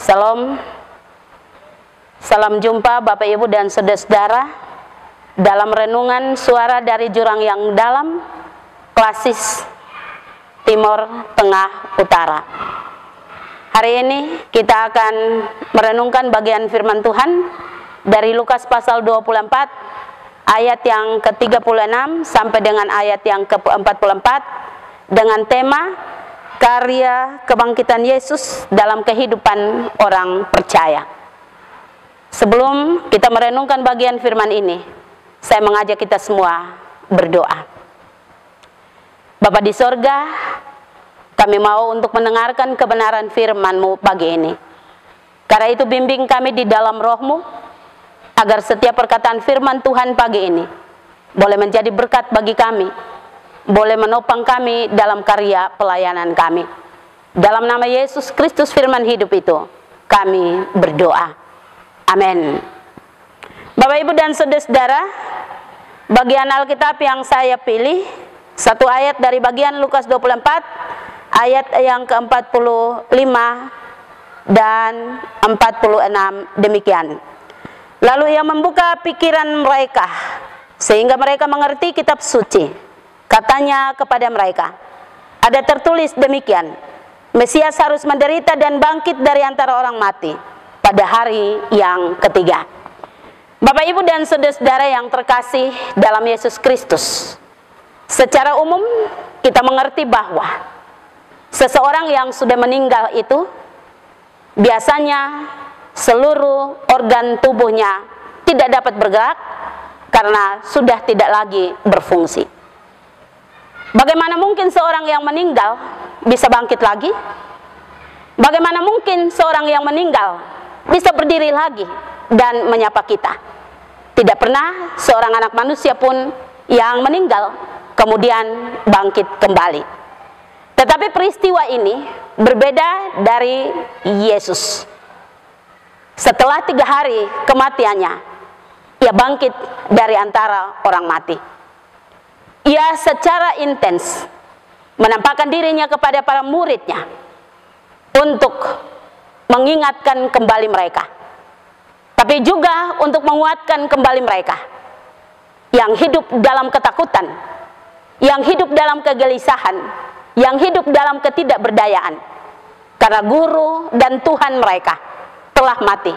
Salam jumpa Bapak Ibu dan saudara-saudara dalam renungan suara dari jurang yang dalam, klasis Timur Tengah Utara. Hari ini kita akan merenungkan bagian firman Tuhan dari Lukas pasal 24 ayat yang ke-36 sampai dengan ayat yang ke-44 dengan tema karya kebangkitan Yesus dalam kehidupan orang percaya. Sebelum kita merenungkan bagian firman ini, saya mengajak kita semua berdoa. Bapa di sorga, kami mau untuk mendengarkan kebenaran firman-Mu pagi ini. Karena itu bimbing kami di dalam roh-Mu, agar setiap perkataan firman Tuhan pagi ini boleh menjadi berkat bagi kami, boleh menopang kami dalam karya pelayanan kami. Dalam nama Yesus Kristus firman hidup itu, kami berdoa. Amin. Bapak Ibu dan saudara-saudara, bagian Alkitab yang saya pilih, satu ayat dari bagian Lukas 24, ayat yang ke-45 dan 46 demikian. Lalu ia membuka pikiran mereka, sehingga mereka mengerti kitab suci. Katanya kepada mereka, ada tertulis demikian, Mesias harus menderita dan bangkit dari antara orang mati pada hari yang ketiga. Bapak Ibu dan saudara-saudara yang terkasih dalam Yesus Kristus, secara umum kita mengerti bahwa seseorang yang sudah meninggal itu biasanya seluruh organ tubuhnya tidak dapat bergerak karena sudah tidak lagi berfungsi. Bagaimana mungkin seorang yang meninggal bisa bangkit lagi? Bagaimana mungkin seorang yang meninggal bisa berdiri lagi dan menyapa kita? Tidak pernah seorang anak manusia pun yang meninggal kemudian bangkit kembali. Tetapi peristiwa ini berbeda dari Yesus. Setelah 3 hari kematiannya, ia bangkit dari antara orang mati. Ia secara intens menampakkan dirinya kepada para muridnya untuk mengingatkan kembali mereka, tapi juga untuk menguatkan kembali mereka yang hidup dalam ketakutan, yang hidup dalam kegelisahan, yang hidup dalam ketidakberdayaan, karena guru dan Tuhan mereka telah mati.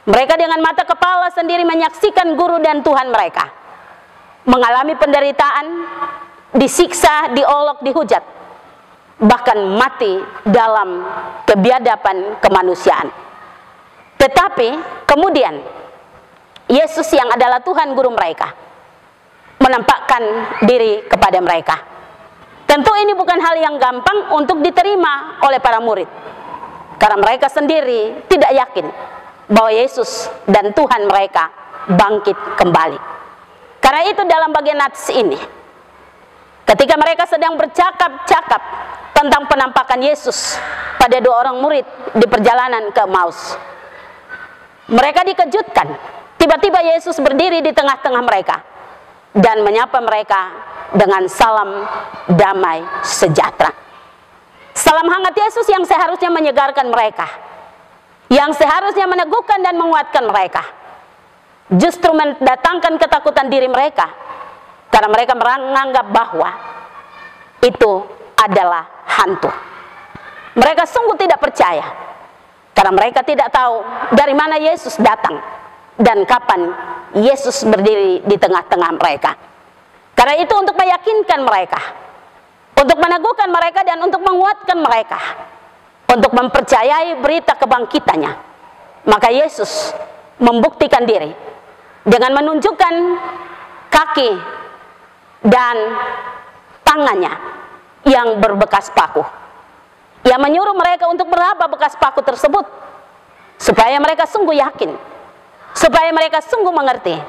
Mereka dengan mata kepala sendiri menyaksikan guru dan Tuhan mereka mengalami penderitaan, disiksa, diolok, dihujat, bahkan mati dalam kebiadaban kemanusiaan. Tetapi kemudian Yesus yang adalah Tuhan guru mereka menampakkan diri kepada mereka. Tentu ini bukan hal yang gampang untuk diterima oleh para murid, karena mereka sendiri tidak yakin bahwa Yesus dan Tuhan mereka bangkit kembali. Karena itu dalam bagian nats ini, ketika mereka sedang bercakap-cakap tentang penampakan Yesus pada 2 orang murid di perjalanan ke Emmaus, mereka dikejutkan. Tiba-tiba Yesus berdiri di tengah-tengah mereka dan menyapa mereka dengan salam damai sejahtera. Salam hangat Yesus yang seharusnya menyegarkan mereka, yang seharusnya meneguhkan dan menguatkan mereka, justru mendatangkan ketakutan diri mereka, karena mereka menganggap bahwa itu adalah hantu. Mereka sungguh tidak percaya, karena mereka tidak tahu dari mana Yesus datang dan kapan Yesus berdiri di tengah-tengah mereka. Karena itu untuk meyakinkan mereka, untuk meneguhkan mereka dan untuk menguatkan mereka, untuk mempercayai berita kebangkitannya, maka Yesus membuktikan diri dengan menunjukkan kaki dan tangannya yang berbekas paku. Ia menyuruh mereka untuk meraba bekas paku tersebut, supaya mereka sungguh yakin, supaya mereka sungguh mengerti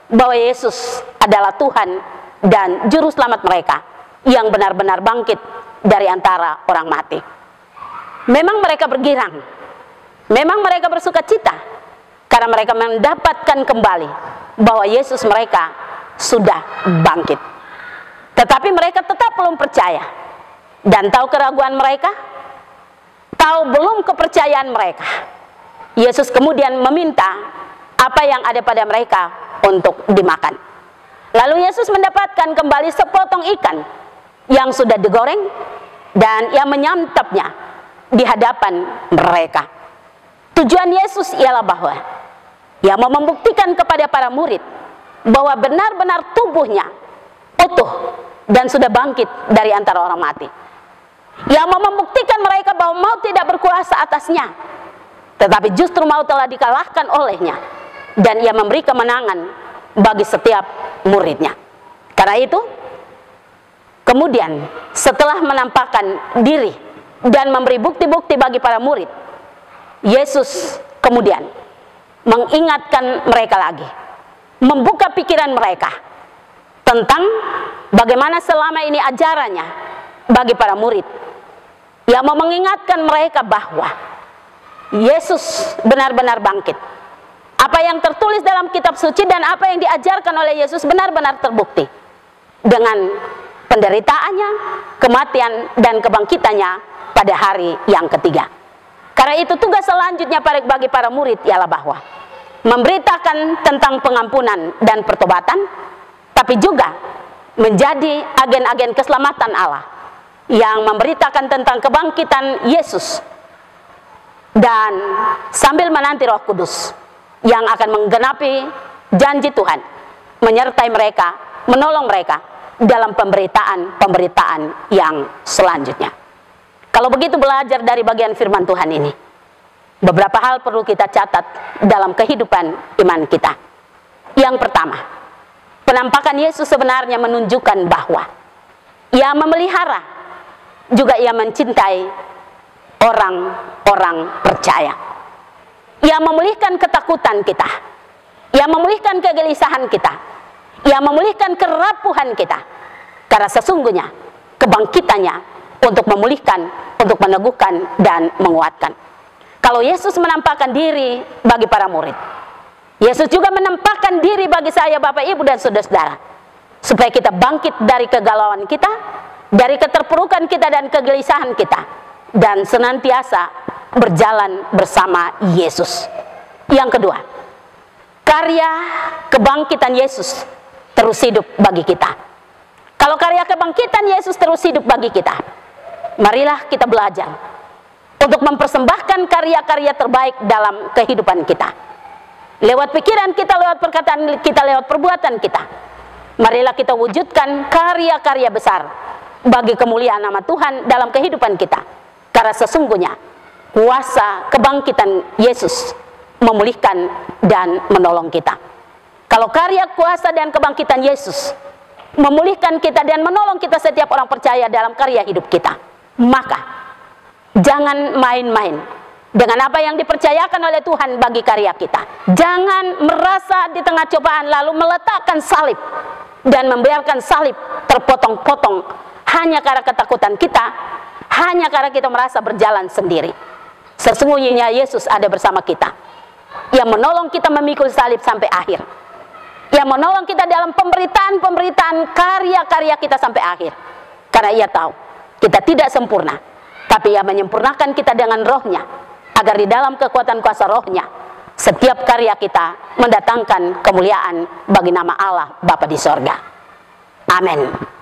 bahwa Yesus adalah Tuhan dan Juru Selamat mereka yang benar-benar bangkit dari antara orang mati. Memang mereka bergirang, memang mereka bersuka cita, karena mereka mendapatkan kembali bahwa Yesus mereka sudah bangkit. Tetapi mereka tetap belum percaya. Dan tahu keraguan mereka? tahu belum kepercayaan mereka, Yesus kemudian meminta apa yang ada pada mereka untuk dimakan. Lalu Yesus mendapatkan kembali sepotong ikan yang sudah digoreng dan ia menyantapnya di hadapan mereka. Tujuan Yesus ialah bahwa ia mau membuktikan kepada para murid bahwa benar-benar tubuhnya utuh dan sudah bangkit dari antara orang mati. Ia mau membuktikan mereka bahwa maut tidak berkuasa atasnya, tetapi justru maut telah dikalahkan olehnya, dan ia memberi kemenangan bagi setiap muridnya. Karena itu, kemudian setelah menampakkan diri dan memberi bukti-bukti bagi para murid, Yesus kemudian mengingatkan mereka lagi, membuka pikiran mereka tentang bagaimana selama ini ajarannya bagi para murid. Ia mau mengingatkan mereka bahwa Yesus benar-benar bangkit. Apa yang tertulis dalam kitab suci dan apa yang diajarkan oleh Yesus benar-benar terbukti dengan penderitaannya, kematian, dan kebangkitannya pada hari yang ketiga. Karena itu tugas selanjutnya bagi para murid ialah bahwa memberitakan tentang pengampunan dan pertobatan, tapi juga menjadi agen-agen keselamatan Allah yang memberitakan tentang kebangkitan Yesus, dan sambil menanti Roh Kudus yang akan menggenapi janji Tuhan, menyertai mereka, menolong mereka dalam pemberitaan yang selanjutnya. Kalau begitu, belajar dari bagian firman Tuhan ini, beberapa hal perlu kita catat dalam kehidupan iman kita. Yang pertama, penampakan Yesus sebenarnya menunjukkan bahwa ia memelihara, juga ia mencintai orang-orang percaya. Ia memulihkan ketakutan kita, ia memulihkan kegelisahan kita, ia memulihkan kerapuhan kita, karena sesungguhnya kebangkitannya untuk memulihkan, untuk meneguhkan dan menguatkan. Kalau Yesus menampakkan diri bagi para murid, Yesus juga menampakkan diri bagi saya, Bapak, Ibu, dan saudara-saudara, supaya kita bangkit dari kegalauan kita, dari keterpurukan kita dan kegelisahan kita, dan senantiasa berjalan bersama Yesus. Yang kedua, karya kebangkitan Yesus terus hidup bagi kita. Kalau karya kebangkitan Yesus terus hidup bagi kita, marilah kita belajar untuk mempersembahkan karya-karya terbaik dalam kehidupan kita. Lewat pikiran kita, lewat perkataan kita, lewat perbuatan kita, marilah kita wujudkan karya-karya besar bagi kemuliaan nama Tuhan dalam kehidupan kita. Karena sesungguhnya kuasa kebangkitan Yesus memulihkan dan menolong kita. Kalau karya, kuasa, dan kebangkitan Yesus memulihkan kita dan menolong kita setiap orang percaya dalam karya hidup kita, maka jangan main-main dengan apa yang dipercayakan oleh Tuhan bagi karya kita. Jangan merasa di tengah cobaan lalu meletakkan salib dan membiarkan salib terpotong-potong hanya karena ketakutan kita, hanya karena kita merasa berjalan sendiri. Sesungguhnya Yesus ada bersama kita, yang menolong kita memikul salib sampai akhir, yang menolong kita dalam pemberitaan karya-karya kita sampai akhir. Karena ia tahu kita tidak sempurna, tapi ia menyempurnakan kita dengan rohnya, agar di dalam kekuatan kuasa rohnya setiap karya kita mendatangkan kemuliaan bagi nama Allah Bapa di sorga. Amin.